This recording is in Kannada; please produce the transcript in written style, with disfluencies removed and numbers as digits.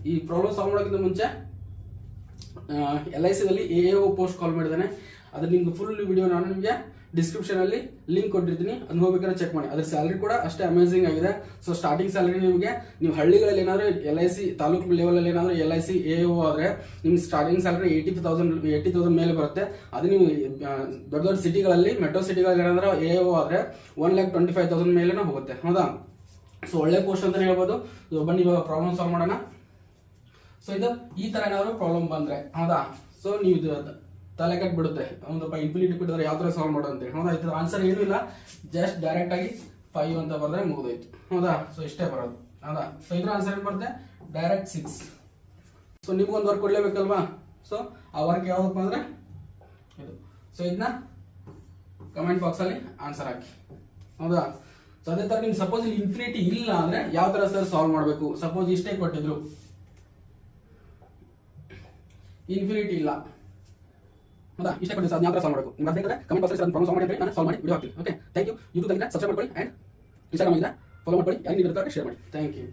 ಈ ಪ್ರಾಬ್ಲಮ್ ಸಾಲ್ವ್ ಮಾಡೋಕ್ಕಿಂತ ಮುಂಚೆ LIC ದಲ್ಲಿ AAO ಪೋಸ್ಟ್ ಕಾಲ್ ಮಾಡಿದ್ದಾನೆ. ಅದ್ರ ನಿಮ್ಗೆ ಫುಲ್ ವಿಡಿಯೋ ನಾನು ನಿಮಗೆ ಡಿಸ್ಕ್ರಿಪ್ಷನ್ ಅಲ್ಲಿ ಲಿಂಕ್ ಕೊಟ್ಟಿರ್ತೀನಿ, ಅದನ್ನ ಹೋಗ್ಬೇಕಾದ್ರೆ ಚೆಕ್ ಮಾಡಿ. ಅದ್ರ ಸ್ಯಾಲರಿ ಕೂಡ ಅಷ್ಟೇ ಅಮೇಸಿಂಗ್ ಆಗಿದೆ. ಸೊ ಸ್ಟಾರ್ಟಿಂಗ್ ಸ್ಯಾಲರಿ ನಿಮಗೆ ನೀವು ಹಳ್ಳಿಗಳಲ್ಲಿ ಏನಾದ್ರು LIC ತಾಲೂಕು ಲೆವೆಲ್ ಅಲ್ಲಿ ಏನಾದ್ರು LIC AAO ಆದ್ರೆ ನಿಮ್ಗೆ ಸ್ಟಾರ್ಟಿಂಗ್ ಸ್ಯಾಲರಿ 80,000 ಮೇಲೆ ಬರುತ್ತೆ. ಅದು ನೀವು ದೊಡ್ಡ ದೊಡ್ಡ ಸಿಟಿಗಳಲ್ಲಿ ಮೆಟ್ರೋ ಸಿಟಿಗಳಲ್ಲಿ ಏನಾದ್ರು AAO ಆದ್ರೆ 1,25,000 ಮೇಲೆನೂ ಹೋಗುತ್ತೆ, ಹೌದಾ? ಸೊ ಒಳ್ಳೆ ಪೋಸ್ಟ್ ಅಂತಾನೆ ಹೇಳ್ಬೋದು. ಬನ್ನಿ ಇವಾಗ ಪ್ರಾಬ್ಲಮ್ ಸಾಲ್ವ್ ಮಾಡೋಣ. ಸೊ ಇದು ಈ ತರ ಏನಾದ್ರು ಪ್ರಾಬ್ಲಮ್ ಬಂದ್ರೆ, ಹೌದಾ, ಸೊ ನೀವು ಇದು ತಲೆ ಕಟ್ ಬಿಡುತ್ತೆ, ಒಂದಪ್ಪ ಇನ್ಫಿನಿಟಿ ಬಿಟ್ಟಿದ್ರೆ ಯಾವ ತರ ಸಾಲ್ವ್ ಮಾಡೋ ಅಂತೇಳಿ, ಹೌದಾ? ಇದ್ರ ಆನ್ಸರ್ ಏನೂ ಇಲ್ಲ, ಜಸ್ಟ್ ಡೈರೆಕ್ಟ್ ಆಗಿ 5 ಅಂತ ಬರೆದ್ರೆ ಮುಗಿದೋಯ್ತು, ಹೌದಾ? ಸೊ ಇಷ್ಟೇ ಬರೋದು, ಹೌದಾ? ಸೊ ಇದ್ರ ಆನ್ಸರ್ ಏನ್ ಬರುತ್ತೆ? ಡೈರೆಕ್ಟ್ 6. ಸೊ ನಿಮ್ಗೊಂದು ವರ್ಕ್ ಕೊಡ್ಲೇಬೇಕಲ್ವಾ? ಸೊ ಆ ವರ್ಕ್ ಯಾವ್ದಪ್ಪ ಅಂದ್ರೆ ಇದು. ಸೊ ಇದನ್ನ ಕಮೆಂಟ್ ಬಾಕ್ಸ್ ಅಲ್ಲಿ ಆನ್ಸರ್ ಹಾಕಿ, ಹೌದಾ? ಸೊ ಅದೇ ತರ ನಿಮ್ಗೆ ಸಪೋಸ್ ಇನ್ಫಿನಿಟಿ ಇಲ್ಲ ಅಂದ್ರೆ ಯಾವ ತರ ಸರ್ ಸಾಲ್ವ್ ಮಾಡಬೇಕು? ಸಪೋಸ್ ಇಷ್ಟೇ ಕೊಟ್ಟಿದ್ರು, ಇನ್ಫಿನಿಟಿ ಇಲ್ಲ, ಹೌದಾ? ಇಷ್ಟೇ ಕೊಟ್ಟಿದ್ರು, ಅದನ್ನ ಯಾವ ತರ ಸಾಲ್ವ್ ಮಾಡಬೇಕು ನಿಮ್ಗೆ ಬೇಕಾದ್ರೆ ಕಮೆಂಟ್ ಬಾಕ್ಸ್ ಅಲ್ಲಿ ಪ್ರಾಬ್ಲಮ್ ಸಾಲ್ವ್ ಮಾಡಿ ನಾನು ಸಾಲ್ವ್ ಮಾಡಿ ವಿಡಿಯೋ ಹಾಕ್ತೀನಿ. Okay, thank you. ಯೂಟ್ಯೂಬ್ ಅಲ್ಲಿ ಸಬ್ಸ್ಕ್ರೈಬ್ ಮಾಡ್ಕೊಳ್ಳಿ ಅಂಡ್ ಇನ್ಸ್ಟಾಗ್ರಾಮ್ ಇಂದ ಫಾಲೋ ಮಾಡ್ಕೊಳ್ಳಿ. ಯಾರು ನೀವು ಶೇರ್ ಮಾಡಿ. Thank you.